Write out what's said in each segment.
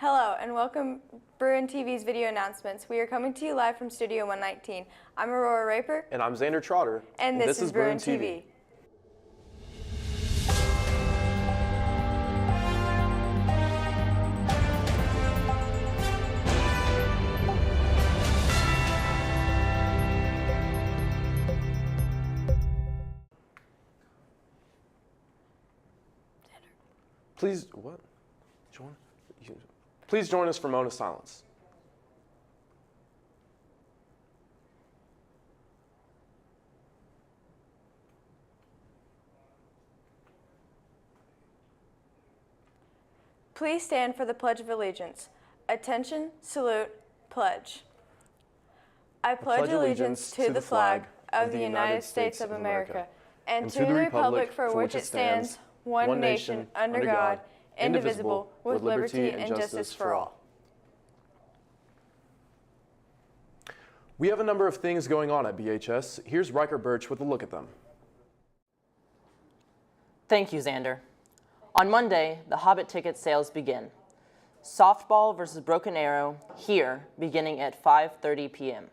Hello and welcome Bruin TV's video announcements. We are coming to you live from Studio 119. I'm Aurora Raper. And I'm Xander Trotter. And this is Bruin TV. Please join us for a moment of silence. Please stand for the Pledge of Allegiance. Attention, salute, pledge. I pledge allegiance to the flag of the United States of America and to the republic for which it stands, one nation, under God, indivisible, with liberty and justice for all. We have a number of things going on at BHS. Here's Riker Birch with a look at them. Thank you, Xander. On Monday, the Hobbit ticket sales begin. Softball versus Broken Arrow here, beginning at 5:30 p.m.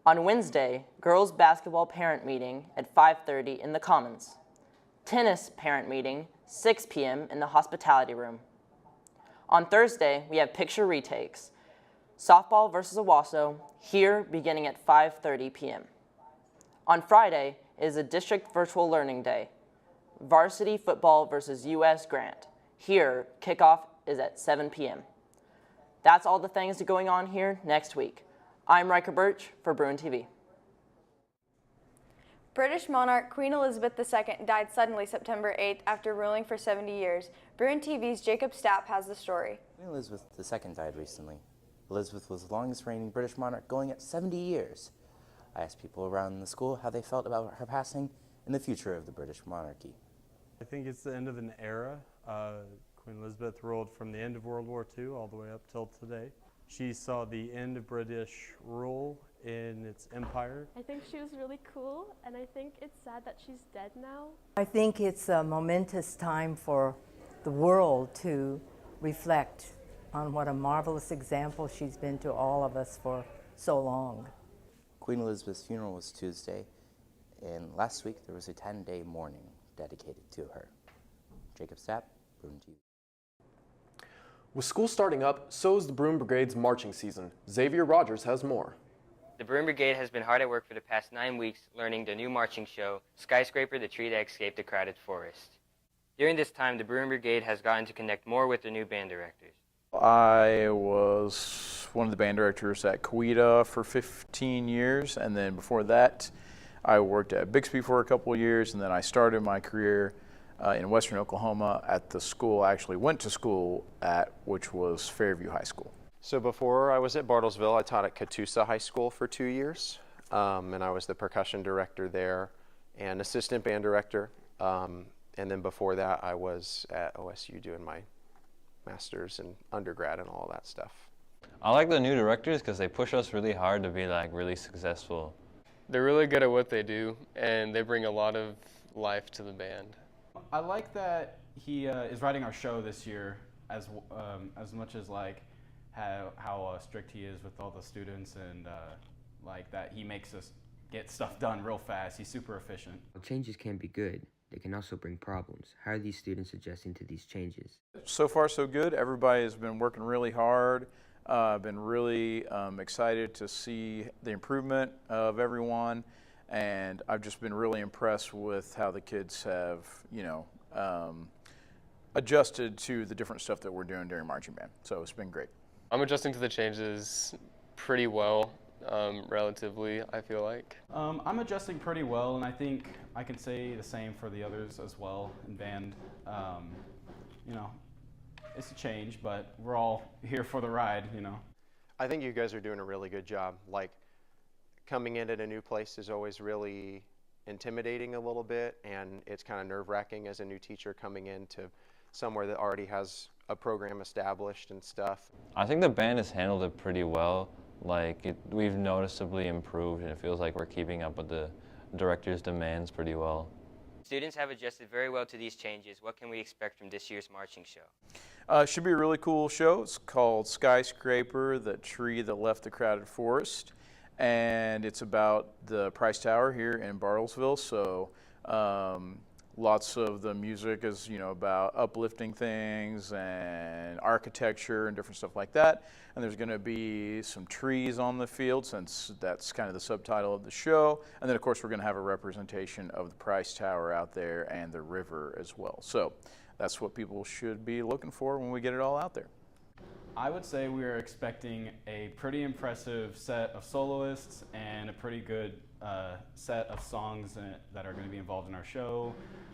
On Wednesday, girls basketball parent meeting at 5:30 in the Commons. Tennis parent meeting, 6 p.m. in the hospitality room. On Thursday, we have picture retakes. Softball versus Owasso, here beginning at 5:30 p.m. On Friday is a district virtual learning day. Varsity football versus U.S. Grant. Here, kickoff is at 7 p.m. That's all the things going on here next week. I'm Riker Birch for Bruin TV. British monarch Queen Elizabeth II died suddenly September 8th after ruling for 70 years. Bruin TV's Jacob Stapp has the story. Queen Elizabeth II died recently. Elizabeth was the longest reigning British monarch, going at 70 years. I asked people around the school how they felt about her passing and the future of the British monarchy. I think it's the end of an era. Queen Elizabeth ruled from the end of World War II all the way up till today. She saw the end of British rule in its empire. I think she was really cool, and I think it's sad that she's dead now. I think it's a momentous time for the world to reflect on what a marvelous example she's been to all of us for so long. Queen Elizabeth's funeral was Tuesday, and last week there was a 10-day mourning dedicated to her. Jacob Stapp, Bruin TV. With school starting up, so is the Bruin Brigade's marching season. Xavier Rogers has more. The Bruin Brigade has been hard at work for the past 9 weeks learning the new marching show, Skyscraper, the Tree That Escaped the Crowded Forest. During this time, the Bruin Brigade has gotten to connect more with the new band directors. I was one of the band directors at Coweta for 15 years, and then before that, I worked at Bixby for a couple of years, and then I started my career in Western Oklahoma at the school I actually went to school at, which was Fairview High School. So before I was at Bartlesville, I taught at Catoosa High School for 2 years, and I was the percussion director there and assistant band director. And then before that, I was at OSU doing my master's and undergrad and all that stuff. I like the new directors because they push us really hard to be like really successful. They're really good at what they do, and they bring a lot of life to the band. I like that he is writing our show this year, as much as like how strict he is with all the students, and like that he makes us get stuff done real fast. He's super efficient. While changes can be good, they can also bring problems. How are these students adjusting to these changes? So far, so good. Everybody has been working really hard. Been really excited to see the improvement of everyone, and I've just been really impressed with how the kids have, adjusted to the different stuff that we're doing during marching band. So it's been great. I'm adjusting to the changes pretty well, relatively, I feel like. I'm adjusting pretty well, and I think I can say the same for the others as well in band. It's a change, but we're all here for the ride, I think you guys are doing a really good job. Like, coming in at a new place is always really intimidating a little bit, and it's kind of nerve-wracking as a new teacher coming into somewhere that already has a program established and stuff. I think the band has handled it pretty well. Like, we've noticeably improved, and it feels like we're keeping up with the director's demands pretty well. Students have adjusted very well to these changes. What can we expect from this year's marching show? It should be a really cool show. It's called Skyscraper, the tree that left the crowded forest. And it's about the Price Tower here in Bartlesville. So lots of the music is, about uplifting things and architecture and different stuff like that. And there's going to be some trees on the field, since that's kind of the subtitle of the show. And then, of course, we're going to have a representation of the Price Tower out there and the river as well. So that's what people should be looking for when we get it all out there. I would say we are expecting a pretty impressive set of soloists and a pretty good set of songs that are going to be involved in our show.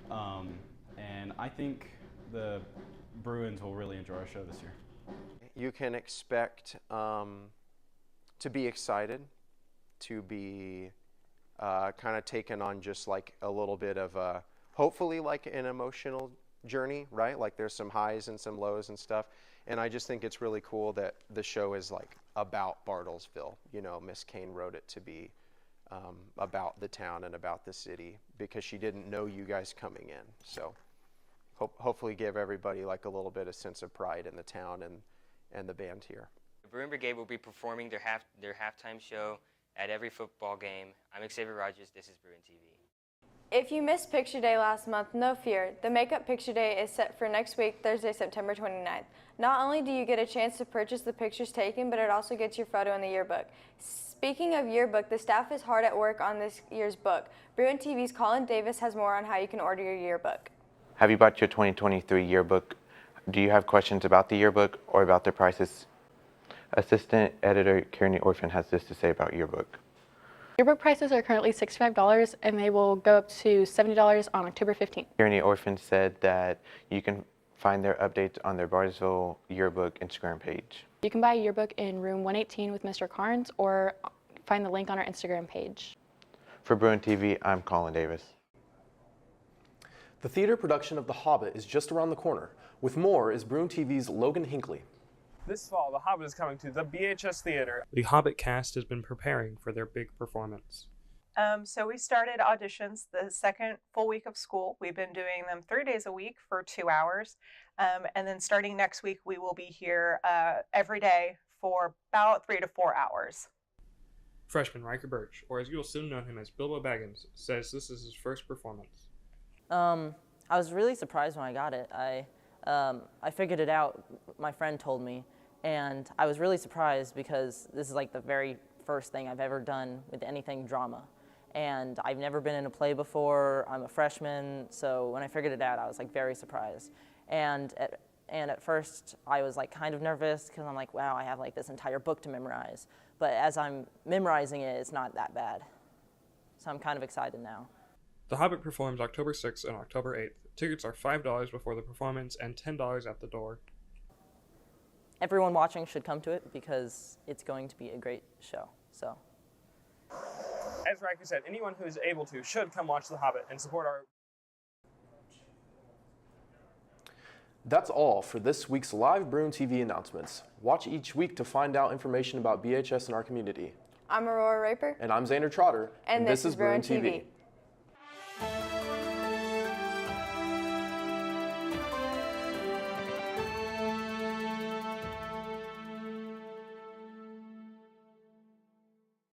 And I think the Bruins will really enjoy our show this year. You can expect to be excited, to be kind of taken on just like a little bit of a, hopefully like an emotional journey, right? Like there's some highs and some lows and stuff. And I just think it's really cool that the show is like about Bartlesville. Miss Kane wrote it to be about the town and about the city because she didn't know you guys coming in. So hopefully give everybody like a little bit of sense of pride in the town and the band here. The Bruin Brigade will be performing their halftime show at every football game. I'm Xavier Rogers. This is Bruin TV. If you missed Picture Day last month, no fear. The Makeup Picture Day is set for next week, Thursday, September 29th. Not only do you get a chance to purchase the pictures taken, but it also gets your photo in the yearbook. Speaking of yearbook, the staff is hard at work on this year's book. Bruin TV's Colin Davis has more on how you can order your yearbook. Have you bought your 2023 yearbook? Do you have questions about the yearbook or about the prices? Assistant Editor Kearney Orphan has this to say about yearbook. Yearbook prices are currently $65 and they will go up to $70 on October 15th. Kearney Orphan said that you can find their updates on their Bartlesville Yearbook Instagram page. You can buy a yearbook in room 118 with Mr. Carnes or find the link on our Instagram page. For Bruin TV, I'm Colin Davis. The theater production of The Hobbit is just around the corner. With more is Bruin TV's Logan Hinckley. This fall, The Hobbit is coming to the BHS Theater. The Hobbit cast has been preparing for their big performance. So we started auditions the second full week of school. We've been doing them 3 days a week for 2 hours. And then starting next week, we will be here every day for about 3 to 4 hours. Freshman Riker Birch, or as you'll soon know him as Bilbo Baggins, says this is his first performance. I was really surprised when I got it. I figured it out, my friend told me, and I was really surprised because this is like the very first thing I've ever done with anything drama. And I've never been in a play before. I'm a freshman, so when I figured it out, I was like very surprised. And at first, I was like kind of nervous because I'm like, wow, I have like this entire book to memorize. But as I'm memorizing it, it's not that bad. So I'm kind of excited now. The Hobbit performs October 6th and October 8th. Tickets are $5 before the performance and $10 at the door. Everyone watching should come to it because it's going to be a great show. So, as Riker said, anyone who is able to should come watch The Hobbit and support our... That's all for this week's live Bruin TV announcements. Watch each week to find out information about BHS in our community. I'm Aurora Raper. And I'm Xander Trotter. And this is Bruin TV.